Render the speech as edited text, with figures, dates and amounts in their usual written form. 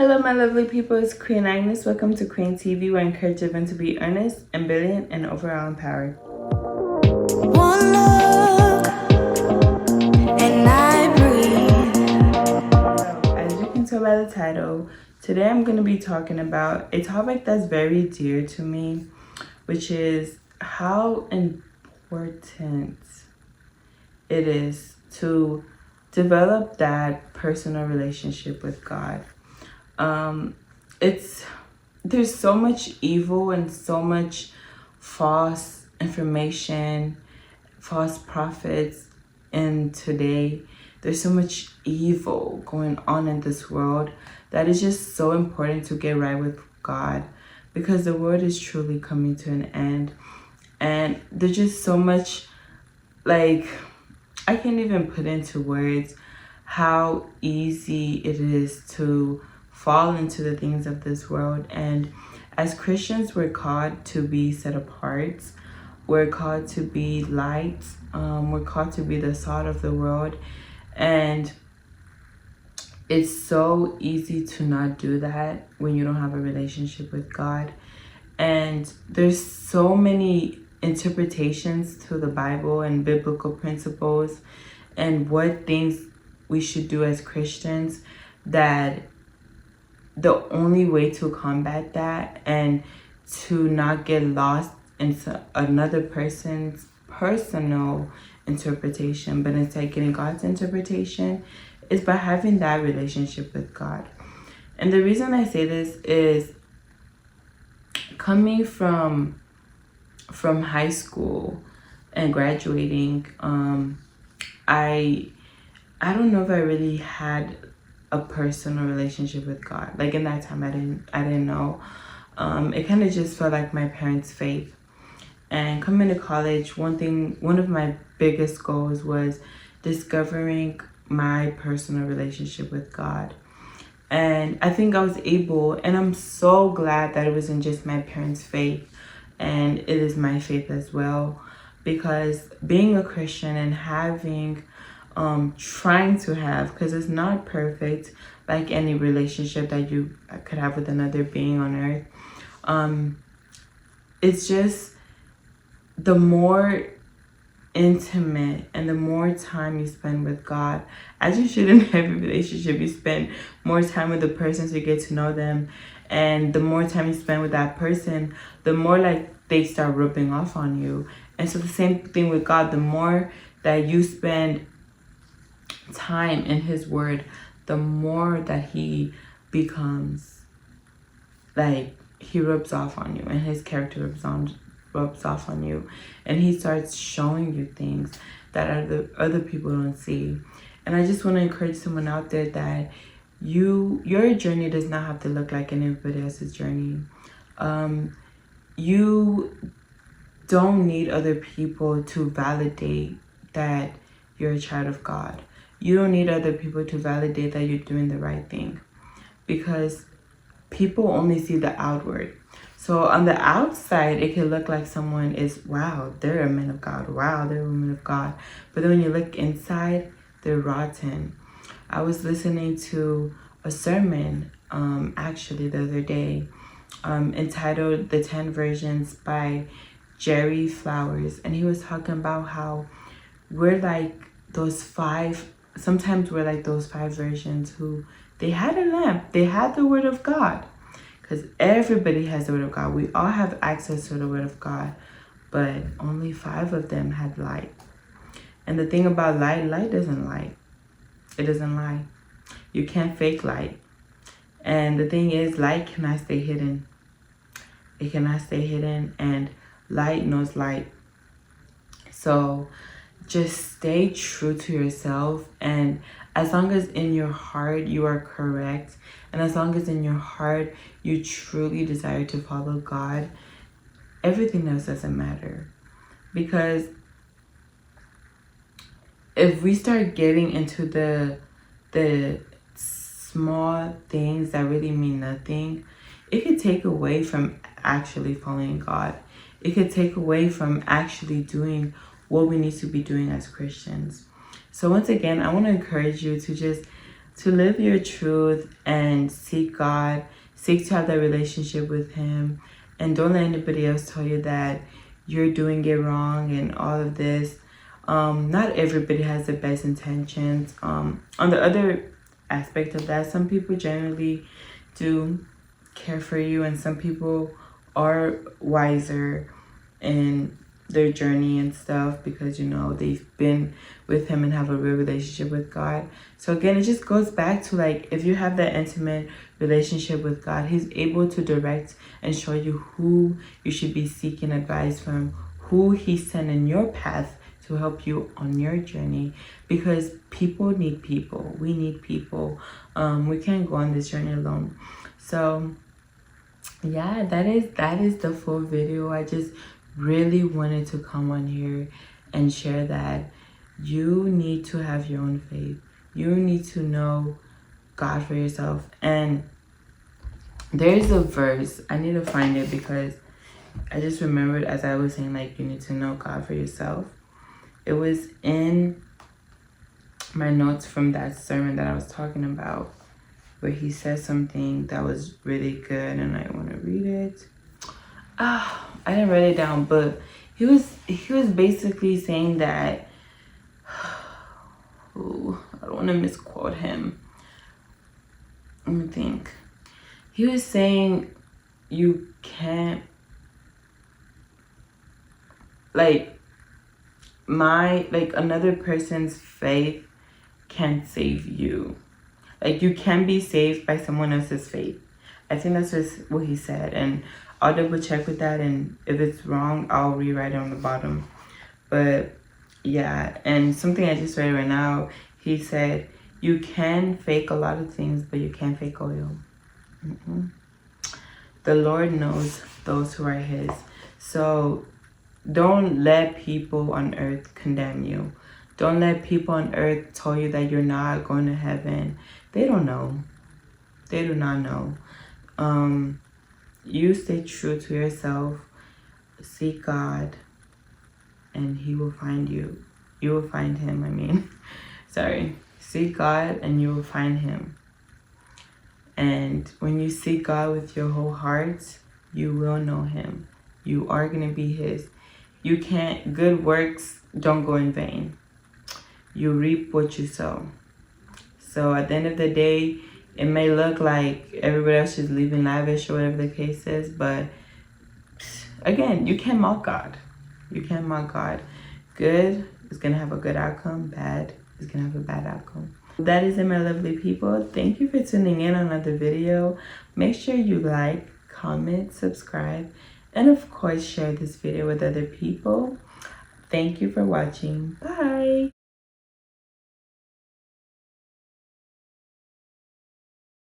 Hello, my lovely people. It's Queen Agnes. Welcome to Queen TV, where I encourage everyone to be earnest, ambivalent, and overall empowered. One look, and I breathe. So, as you can tell by the title, today I'm going to be talking about a topic that's very dear to me, which is how important it is to develop that personal relationship with God. There's so much evil and so much false information, false prophets in today. There's so much evil going on in this world that is just so important to get right with God, because the world is truly coming to an end. And there's just so much, I can't even put into words how easy it is to fall into the things of this world. And as Christians, we're called to be set apart. We're called to be light. We're called to be the salt of the world. And it's so easy to not do that when you don't have a relationship with God. And there's so many interpretations to the Bible and biblical principles and what things we should do as Christians, that the only way to combat that and to not get lost into another person's personal interpretation, but instead getting God's interpretation, is by having that relationship with God. And the reason I say this is, coming from high school and graduating, I don't know if I really had a personal relationship with God. Like, in that time, I didn't know. It kind of just felt like my parents' faith. And coming to college, one of my biggest goals was discovering my personal relationship with God. And I think I was able, and I'm so glad that it wasn't just my parents' faith, and it is my faith as well, because being a Christian and having trying to have, because it's not perfect like any relationship that you could have with another being on earth. It's just, the more intimate and the more time you spend with God, as you should in every relationship, you spend more time with the person so you get to know them. And the more time you spend with that person, the more they start rubbing off on you. And so the same thing with God, the more that you spend time in his word, the more that he becomes, he rubs off on you, and his character rubs off on you, and he starts showing you things that other people don't see. And I just want to encourage someone out there that your journey does not have to look like anybody else's journey. You don't need other people to validate that you're a child of God. You don't need other people to validate that you're doing the right thing, because people only see the outward. So on the outside, it can look like someone is, wow, they're a man of God. Wow, they're a woman of God. But then when you look inside, they're rotten. I was listening to a sermon, actually the other day, entitled The 10 Versions by Jerry Flowers. And he was talking about how we're like those five versions who, they had a lamp, they had the word of God, because everybody has the word of God. We all have access to the word of God, but only 5 of them had light. And the thing about light doesn't lie. It doesn't lie. You can't fake light. And the thing is, light cannot stay hidden. It cannot stay hidden, and light knows light. So just stay true to yourself, and as long as in your heart you are correct, and as long as in your heart you truly desire to follow God, everything else doesn't matter. Because if we start getting into the small things that really mean nothing, it could take away from actually following God. It could take away from actually doing what we need to be doing as Christians. So once again, I want to encourage you to just to live your truth and seek God, seek to have that relationship with Him, and don't let anybody else tell you that you're doing it wrong and all of this. Not everybody has the best intentions. On the other aspect of that, some people generally do care for you, and some people are wiser in their journey and stuff because they've been with Him and have a real relationship with God. So again, it just goes back to like, if you have that intimate relationship with God, He's able to direct and show you who you should be seeking advice from, who He sent in your path to help you on your journey, because people need people. We need people. We can't go on this journey alone. So yeah, that is the full video. I just really wanted to come on here and share that you need to have your own faith. You need to know God for yourself. And there's a verse, I need to find it because I just remembered as I was saying, like, you need to know God for yourself. It was in my notes from that sermon that I was talking about, where he said something that was really good, and I want to read it. I didn't write it down, but he was basically saying that, I don't want to misquote him. Let me think. He was saying you can't, another person's faith can't save you. Like, you can be saved by someone else's faith. I think that's just what he said, and I'll double check with that, and if it's wrong, I'll rewrite it on the bottom. But yeah, and something I just read right now, he said, you can fake a lot of things, but you can't fake oil. The Lord knows those who are His. So don't let people on earth condemn you. Don't let people on earth tell you that you're not going to heaven. They don't know. They do not know. You stay true to yourself. Seek God, and He will find you. You will find Him, I mean. Sorry. Seek God, and you will find Him. And when you seek God with your whole heart, you will know Him. You are going to be His. You can't, good works don't go in vain. You reap what you sow. So at the end of the day, it may look like everybody else is living lavish or whatever the case is, but again, you can't mock God. You can't mock God. Good is going to have a good outcome. Bad is going to have a bad outcome. That is it, my lovely people. Thank you for tuning in on another video. Make sure you like, comment, subscribe, and of course, share this video with other people. Thank you for watching. Bye.